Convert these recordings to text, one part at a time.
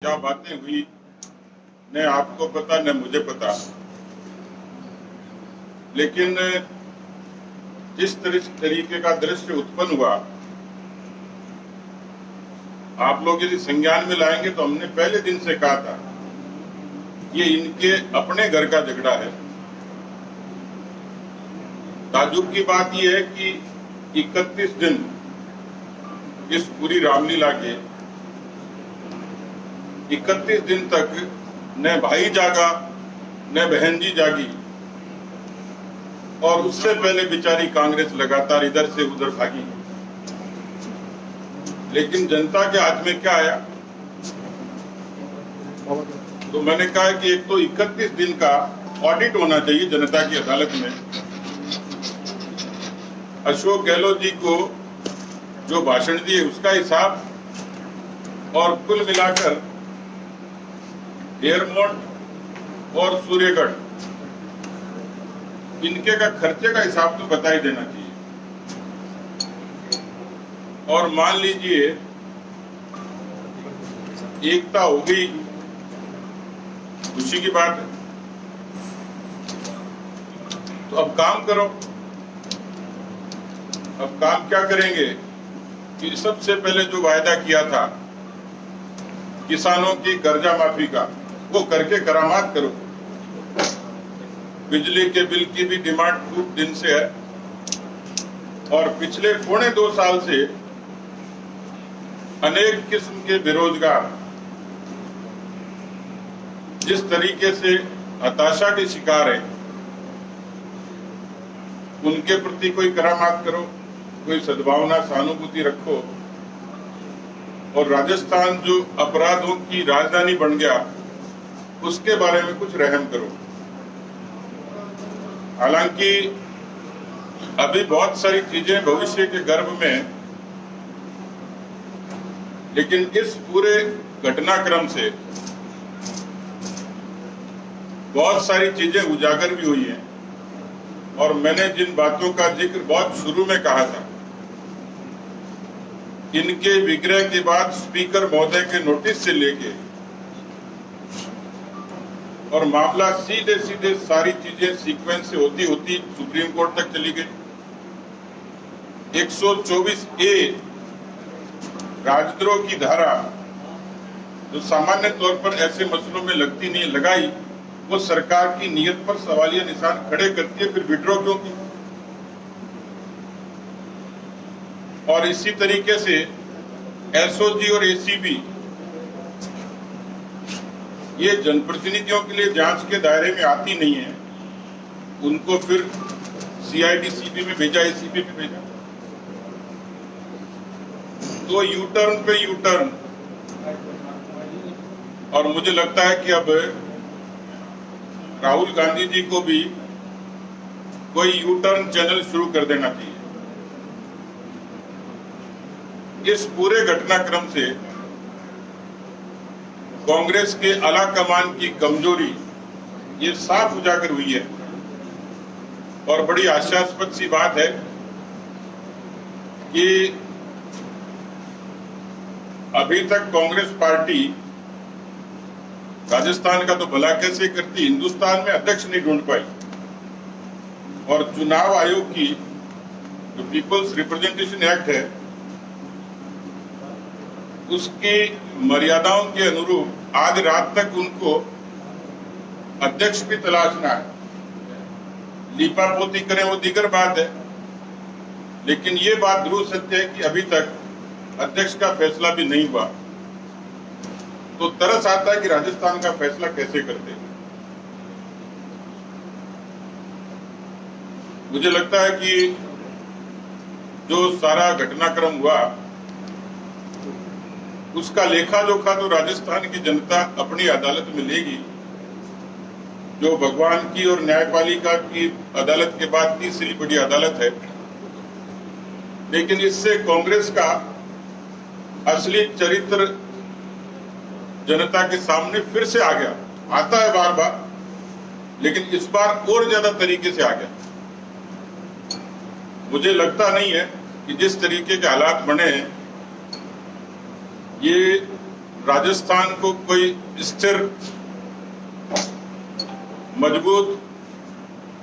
क्या बातें हुई न आपको पता न मुझे पता, लेकिन जिस तरीके का दृश्य उत्पन्न हुआ, आप लोग यदि संज्ञान में लाएंगे तो हमने पहले दिन से कहा था ये इनके अपने घर का झगड़ा है। ताजुब की बात यह है कि 31 दिन इस पूरी रामलीला के 31 दिन तक न भाई जागा न बहन जी जागी, और उससे पहले बेचारी कांग्रेस लगातार इधर से उधर भागी। लेकिन जनता के हाथ में क्या आया? तो मैंने कहा कि एक तो 31 दिन का ऑडिट होना चाहिए जनता की अदालत में। अशोक गहलोत जी को जो भाषण दिए उसका हिसाब, और कुल मिलाकर एयरपोर्ट और सूर्यगढ़ इनके का खर्चे का हिसाब तो बता ही देना चाहिए। और मान लीजिए एकता हो गई, खुशी की बात है। तो अब काम करो। अब काम क्या करेंगे कि सबसे पहले जो वायदा किया था किसानों की कर्जा माफी का, वो करके करामात करो। बिजली के बिल की भी डिमांड खूब दिन से है, और पिछले 2.25 साल से अनेक किस्म के बेरोजगार जिस तरीके से हताशा के शिकार हैं, उनके प्रति कोई करामात करो, कोई सद्भावना सहानुभूति रखो। और राजस्थान जो अपराधों की राजधानी बन गया, उसके बारे में कुछ रहम करो। हालांकि अभी बहुत सारी चीजें भविष्य के गर्भ में, लेकिन इस पूरे घटनाक्रम से बहुत सारी चीजें उजागर भी हुई हैं। और मैंने जिन बातों का जिक्र बहुत शुरू में कहा था, इनके विग्रह के बाद स्पीकर महोदय के नोटिस से लेके और मामला सीधे सीधे सारी चीजें सीक्वेंस से होती होती सुप्रीम कोर्ट तक चली गई। 124A राजद्रोह की धारा, जो सामान्य तौर पर ऐसे मसलों में लगती नहीं, लगाई, वो सरकार की नीयत पर सवालिया निशान खड़े करती है। फिर विड्रॉ क्यों की? और इसी तरीके से एसओजी और एसीबी, ये जनप्रतिनिधियों के लिए जांच के दायरे में आती नहीं है, उनको फिर सीआईडी सीबी में भेजा, एसीबी में भेजा। तो यू टर्न पे यू टर्न। और मुझे लगता है कि अब राहुल गांधी जी को भी कोई यू टर्न चैनल शुरू कर देना चाहिए। इस पूरे घटनाक्रम से कांग्रेस के आला कमान की कमजोरी ये साफ उजागर हुई है। और बड़ी आशास्पद सी बात है कि अभी तक कांग्रेस पार्टी राजस्थान का तो भला कैसे करती, हिंदुस्तान में अध्यक्ष नहीं ढूंढ पाई। और चुनाव आयोग की जो पीपल्स रिप्रेजेंटेशन एक्ट है, उसकी मर्यादाओं के अनुरूप आज रात तक उनको अध्यक्ष भी तलाशना है। लीपापोती करें वो दीगर बात है, लेकिन ये बात ध्रुव सत्य है कि अभी तक अध्यक्ष का फैसला भी नहीं हुआ। तो तरस आता है कि राजस्थान का फैसला कैसे करते। मुझे लगता है कि जो सारा घटनाक्रम हुआ, उसका लेखा जोखा तो राजस्थान की जनता अपनी अदालत में लेगी, जो भगवान की और न्यायपालिका की अदालत के बाद तीसरी बड़ी अदालत है। लेकिन इससे कांग्रेस का असली चरित्र जनता के सामने फिर से आ गया। आता है बार बार, लेकिन इस बार और ज्यादा तरीके से आ गया। मुझे लगता नहीं है कि जिस तरीके के हालात बने हैं, ये राजस्थान को कोई स्थिर, मजबूत,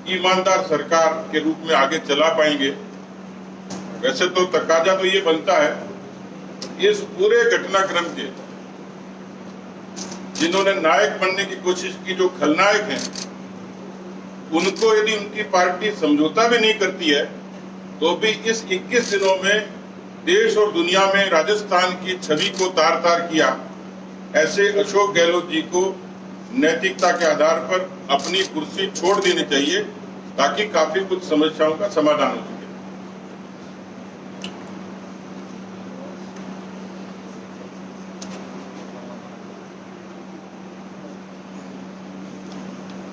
ईमानदार सरकार के रूप में आगे चला पाएंगे। वैसे तो तकाजा तो ये बनता है इस पूरे घटनाक्रम के जिन्होंने नायक बनने की कोशिश की, जो खलनायक हैं, उनको यदि उनकी पार्टी समझौता भी नहीं करती है तो भी इस 21 दिनों में देश और दुनिया में राजस्थान की छवि को तार तार किया। ऐसे अशोक गहलोत जी को नैतिकता के आधार पर अपनी कुर्सी छोड़ देनी चाहिए ताकि काफी कुछ समस्याओं का समाधान हो सके।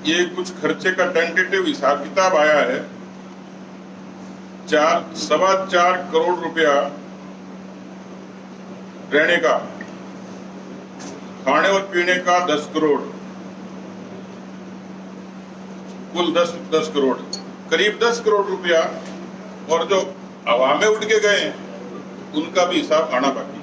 ये कुछ खर्चे का टेंटेटिव हिसाब किताब आया है। 4.25 करोड़ रुपया रहने का, खाने और पीने का 10 करोड़, कुल 10 करोड़, करीब 10 करोड़ रुपया, और जो हवा में उड़ के गए उनका भी हिसाब आना बाकी।